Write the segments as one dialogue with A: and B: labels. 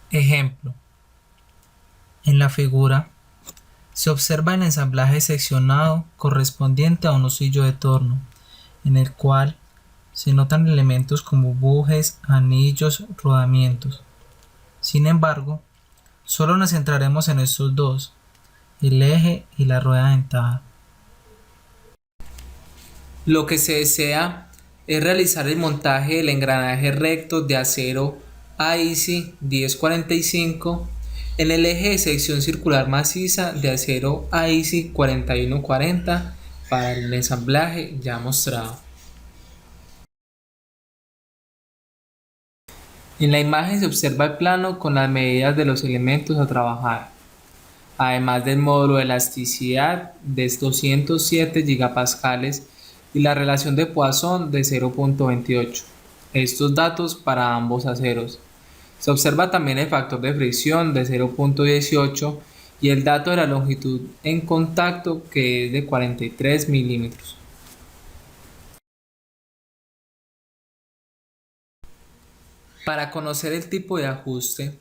A: Ejemplo, en la figura se observa el ensamblaje seccionado correspondiente a un husillo de torno, en el cual se notan elementos como bujes, anillos, rodamientos. Sin embargo, solo nos centraremos en estos dos, el eje y la rueda dentada. Lo que se desea es realizar el montaje del engranaje recto de acero AISI 1045 en el eje de sección circular maciza de acero AISI 4140 para el ensamblaje ya mostrado. En la imagen se observa el plano con las medidas de los elementos a trabajar, además del módulo de elasticidad de 207 gigapascales y la relación de Poisson de 0.28. Estos datos para ambos aceros. Se observa también el factor de fricción de 0.18 y el dato de la longitud en contacto que es de 43 milímetros. Para conocer el tipo de ajuste,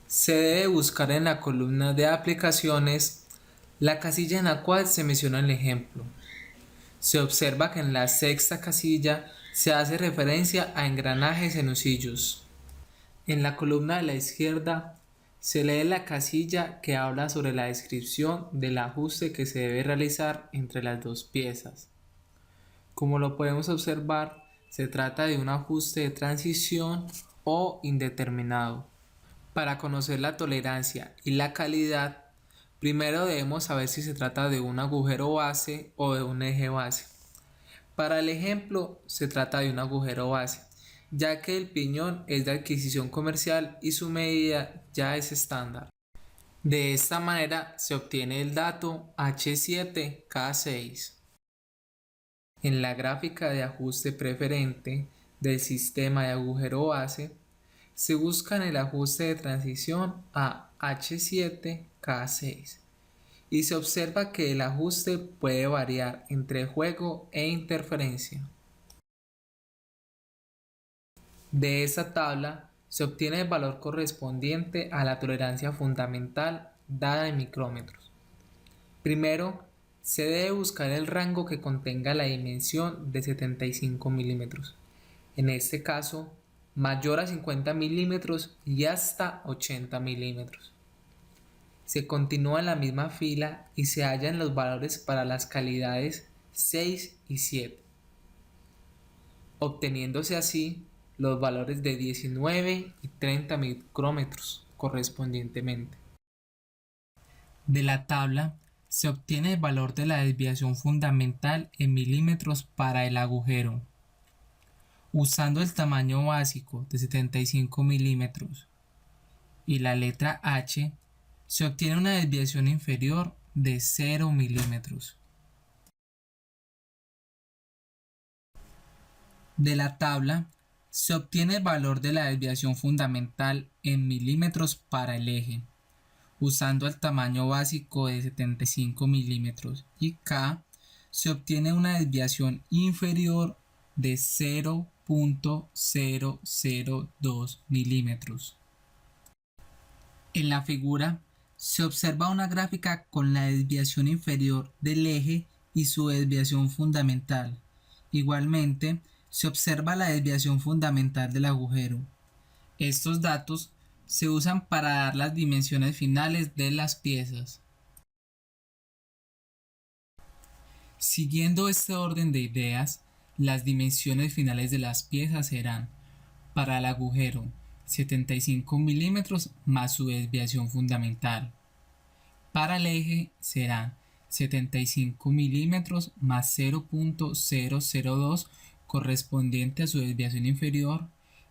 A: se debe buscar en la columna de aplicaciones la casilla en la cual se menciona el ejemplo. Se observa que en la sexta casilla se hace referencia a engranajes en husillos. En la columna de la izquierda se lee la casilla que habla sobre la descripción del ajuste que se debe realizar entre las dos piezas. Como lo podemos observar, se trata de un ajuste de transición o indeterminado. Para conocer la tolerancia y la calidad, primero debemos saber si se trata de un agujero base o de un eje base. Para el ejemplo, se trata de un agujero base, ya que el piñón es de adquisición comercial y su medida ya es estándar. De esta manera se obtiene el dato H7K6. En la gráfica de ajuste preferente del sistema de agujero base, se busca en el ajuste de transición a H7K6 y se observa que el ajuste puede variar entre juego e interferencia. De esta tabla se obtiene el valor correspondiente a la tolerancia fundamental dada en micrómetros. Primero, se debe buscar el rango que contenga la dimensión de 75 milímetros. En este caso, mayor a 50 milímetros y hasta 80 milímetros. Se continúa en la misma fila y se hallan los valores para las calidades 6 y 7, obteniéndose así los valores de 19 y 30 micrómetros correspondientemente. De la tabla se obtiene el valor de la desviación fundamental en milímetros para el agujero. Usando el tamaño básico de 75 milímetros y la letra H, se obtiene una desviación inferior de 0 milímetros. De la tabla se obtiene el valor de la desviación fundamental en milímetros para el eje, usando el tamaño básico de 75 milímetros y K se obtiene una desviación inferior de 0.002 milímetros. En la figura se observa una gráfica con la desviación inferior del eje y su desviación fundamental. Igualmente, se observa la desviación fundamental del agujero. Estos datos se usan para dar las dimensiones finales de las piezas. Siguiendo este orden de ideas, las dimensiones finales de las piezas serán: para el agujero 75 milímetros más su desviación fundamental. Para el eje serán 75 milímetros más 0.002 correspondiente a su desviación inferior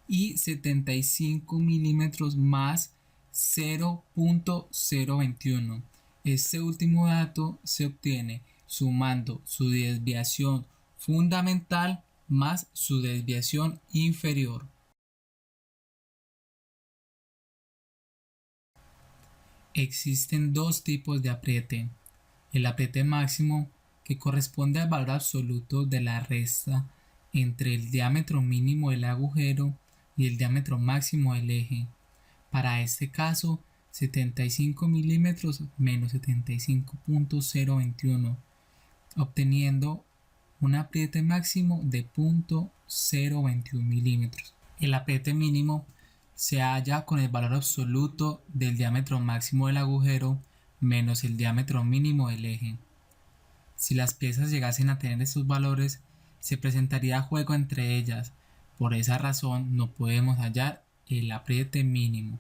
A: y 75 milímetros más 0.021. Este último dato se obtiene sumando su desviación fundamental más su desviación inferior. Existen dos tipos de apriete: el apriete máximo, que corresponde al valor absoluto de la resta entre el diámetro mínimo del agujero y el diámetro máximo del eje, Para este caso, 75 milímetros menos 75.021, obteniendo un apriete máximo de 0.021 milímetros. El apriete mínimo se halla con el valor absoluto del diámetro máximo del agujero menos el diámetro mínimo del eje. Si las piezas llegasen a tener estos valores, se presentaría juego entre ellas. Por esa razón no podemos hallar el apriete mínimo.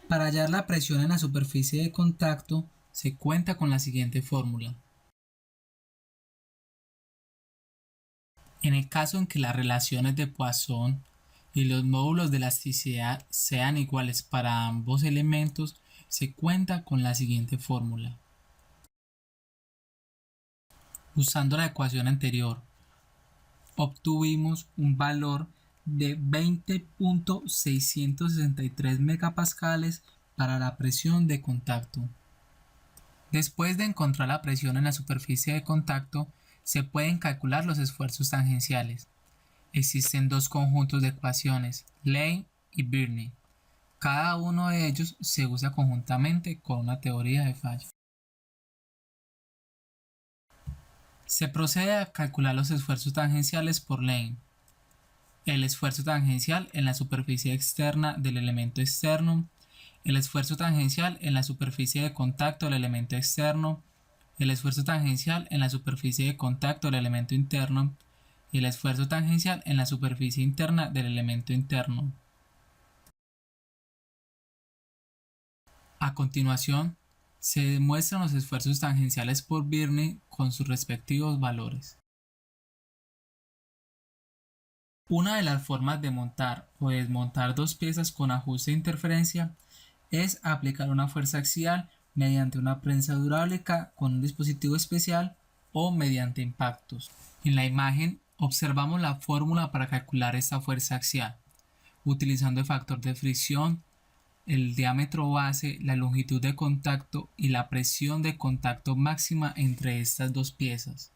A: Para hallar la presión en la superficie de contacto, se cuenta con la siguiente fórmula. En el caso en que las relaciones de Poisson y los módulos de elasticidad sean iguales para ambos elementos, se cuenta con la siguiente fórmula. Usando la ecuación anterior, obtuvimos un valor de 20.663 megapascales para la presión de contacto. Después de encontrar la presión en la superficie de contacto, se pueden calcular los esfuerzos tangenciales. Existen dos conjuntos de ecuaciones, Lane y Birney. Cada uno de ellos se usa conjuntamente con una teoría de fallo. Se procede a calcular los esfuerzos tangenciales por Lane. El esfuerzo tangencial en la superficie externa del elemento externo, el esfuerzo tangencial en la superficie de contacto del elemento externo, el esfuerzo tangencial en la superficie de contacto del elemento interno y el esfuerzo tangencial en la superficie interna del elemento interno. A continuación, se demuestran los esfuerzos tangenciales por Birney con sus respectivos valores. Una de las formas de montar o desmontar dos piezas con ajuste de interferencia es aplicar una fuerza axial mediante una prensa hidráulica con un dispositivo especial o mediante impactos. En la imagen observamos la fórmula para calcular esta fuerza axial, utilizando el factor de fricción, el diámetro base, la longitud de contacto y la presión de contacto máxima entre estas dos piezas.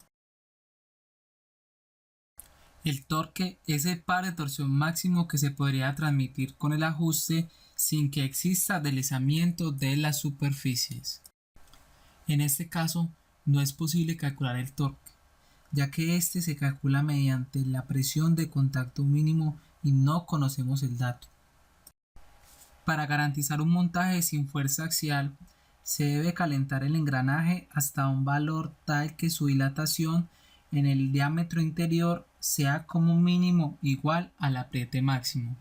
A: El torque es el par de torsión máximo que se podría transmitir con el ajuste sin que exista deslizamiento de las superficies. En este caso, no es posible calcular el torque, ya que este se calcula mediante la presión de contacto mínimo y no conocemos el dato. Para garantizar un montaje sin fuerza axial, se debe calentar el engranaje hasta un valor tal que su dilatación en el diámetro interior sea como mínimo igual al apriete máximo.